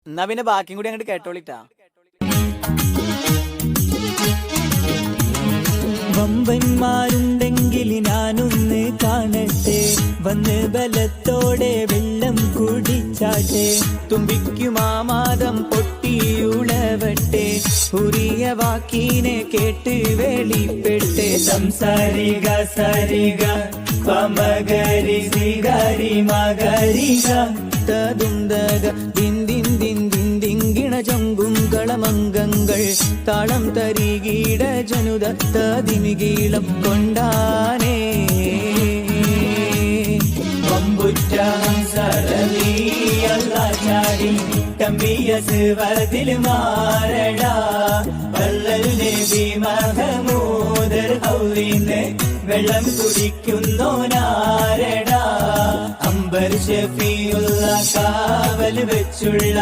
എന്നാ പിന്നെ ബാക്കിയും കൂടി അങ്ങോട്ട് കേട്ടോളിട്ടാ. വമ്പന്മാരുണ്ടെങ്കിൽ ഞാനൊന്ന് കാണട്ടെ, വന്ന് ബലത്തോടെ വെള്ളം കുടിച്ചാട്ടെ. തുമ്പിക്കുമാമാദം പൊട്ടിയുളവട്ടെ, ഉറിയ വാക്കിനെ കേട്ട് വെളിപ്പെട്ട്. സംസാരിക സരിക പമകരി സിഗരി മകരിക തതുന്തക ദിന്ദിൻ ദിന്ദിൻ ദിങ്കിണ ചങ്കും കളമംഗങ്ങൾ താളം തരികീട ജനുത തതിമികീളം കൊണ്ടാനേ. ചാടി തമ്പിയ സിവതിൽ മാറടാ. വല്ലൽനബി മഹമൂദർ ഹൗലിന്ന് വെള്ളം കുടിക്കുന്നോനാരടാ. അംബർ ഷഫീഉള്ള കാവൽ വെച്ചുള്ള